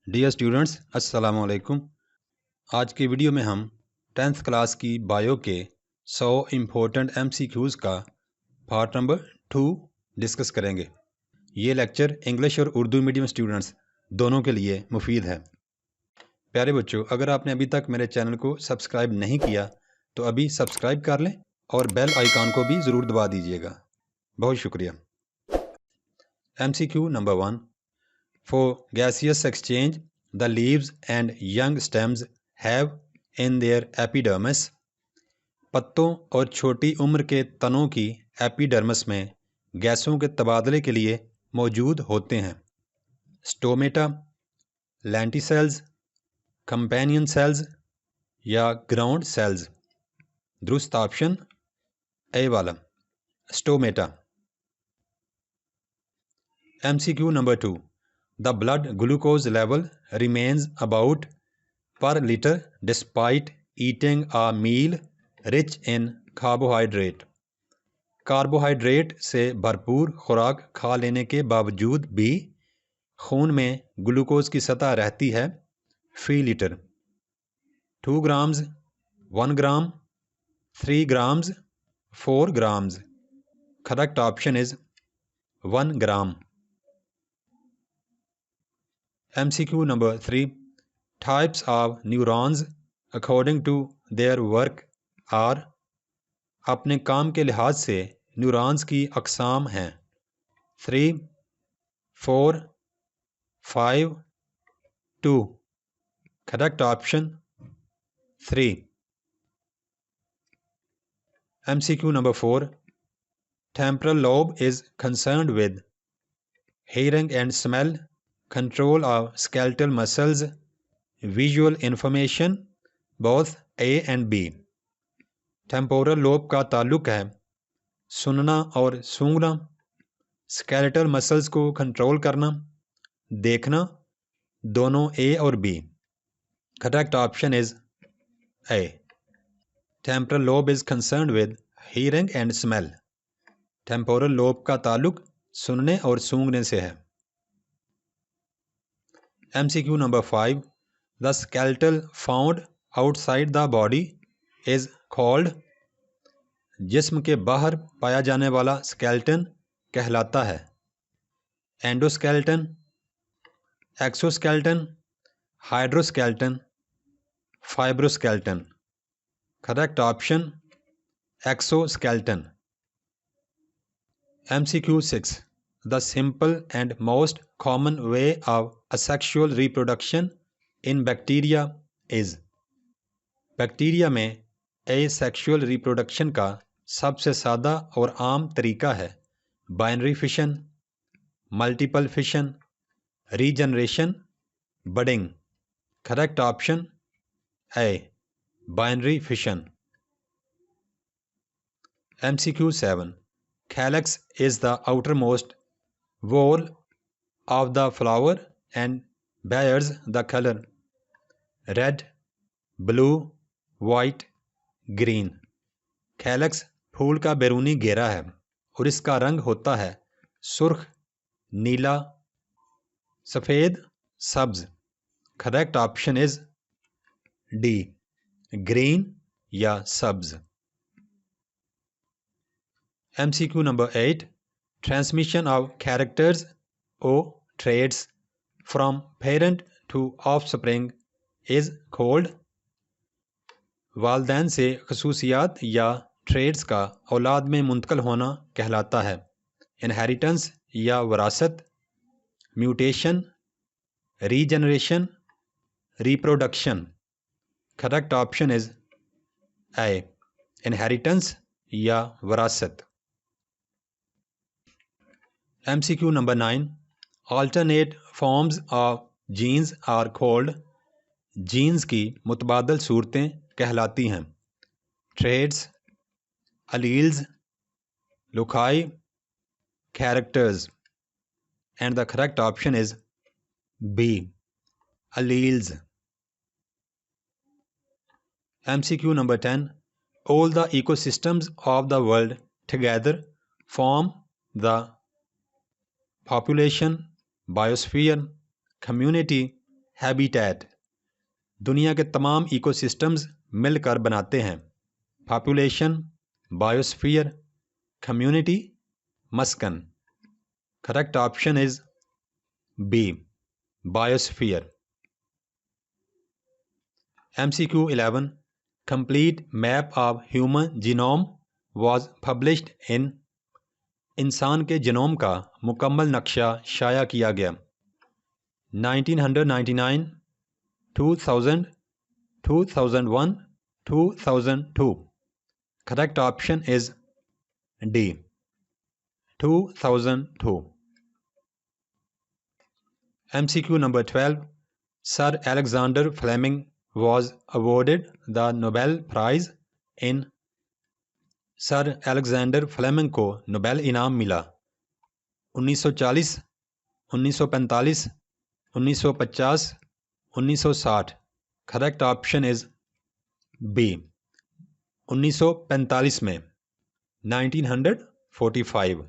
Dear students, अस्सलाम वालेकुम। आज की वीडियो में हम 10th क्लास की बायो के 100 इम्पोर्टेंट MCQs का पार्ट नंबर 2 डिस्कस करेंगे। ये लेक्चर इंग्लिश और उर्दू मीडियम स्टूडेंट्स दोनों के लिए मुफीद है। प्यारे बच्चों, अगर आपने अभी तक मेरे चैनल को सब्सक्राइब नहीं किया तो अभी सब्सक्राइब कर लें और बेल आइकॉन को भी ज़रूर दबा दीजिएगा। बहुत शुक्रिया। MCQ number 1। For gaseous exchange, the leaves and young stems have in their epidermis। पत्तों और छोटी उम्र के तनों की एपिडर्मिस में गैसों के तबादले के लिए मौजूद होते हैं। स्टोमेटा, लेंटिसेल्स, कंपेनियन सेल्स या ग्राउंड सेल्स। दुरुस्त ऑप्शन ए वाला, stomata. MCQ number 2। The blood glucose level remains about per liter despite eating a meal rich in carbohydrate। Carbohydrate से भरपूर खुराक खा लेने के बावजूद भी खून में ग्लूकोज की सतह रहती है फी litre. 2 grams, 1 gram, 3 grams, 4 grams. Correct option is 1 gram. MCQ number 3। Types of neurons according to their work are। अपने काम के लिहाज से न्यूरॉन्स की अक़साम हैं 3, 4, 5, 2। Correct option 3। MCQ number 4। Temporal lobe is concerned with hearing and smell, control of skeletal muscles, visual information, both A and B। Temporal lobe का ताल्लुक है सुनना और सूंघना, स्केलेटल मसल्स को कंट्रोल करना, देखना, दोनों ए और B. Correct option is A. Temporal lobe is concerned with hearing and smell. Temporal lobe का ताल्लुक सुनने और सूंघने से है। MCQ number 5। The skeletal found outside the body is called. जिस्म के बाहर पाया जाने वाला स्केलेटन कहलाता है endoskeleton, exoskeleton, hydroskeleton, fibroskeleton. Correct option exoskeleton. MCQ 6। The simple and most common way of asexual reproduction in bacteria is. Bacteria में asexual reproduction का सबसे सादा और आम तरीका है binary fission, multiple fission, regeneration, budding. Correct option A, binary fission. MCQ 7। Calyx is the outermost wall of the flower and bears the color red, blue, white, green। Calyx फूल का बैरूनी घेरा है और इसका रंग होता है सुर्ख, नीला, सफ़ेद, सब्ज। Correct option is D, green या सब्ज। MCQ number 8। Transmission of characters or traits from parent to offspring is called। वालदैन से खसूसियात या ट्रेड्स का औलाद में मुंतकिल होना कहलाता है इनहेरिटेंस या वरासत, mutation, regeneration, reproduction. Correct option is A, inheritance या वरासत। MCQ number 9। Alternate forms of genes are called। जीन्स की मुतबादल सूरतें कहलाती हैं traits, alleles, loci, characters. And the correct option is B, alleles. MCQ number 10। All the ecosystems of the world together form the population, biosphere, community, habitat, दुनिया के तमाम ecosystems मिलकर बनाते हैं। पॉपुलेशन, बायोस्फीयर, कम्युनिटी, मस्कन। Correct option is B, biosphere. MCQ 11 complete map of human genome was published in, इंसान के genome का मुकम्मल नक्शा शाया किया गया। 1999, 2000, 2001, 2002। Correct option is D, 2002। MCQ number 12 Sir Alexander Fleming was awarded the Nobel Prize in, sir Alexander Fleming को Nobel इनाम मिला 1940, 1945, 1950, 1960। करेक्ट ऑप्शन इज बी, 1945 में, 1945।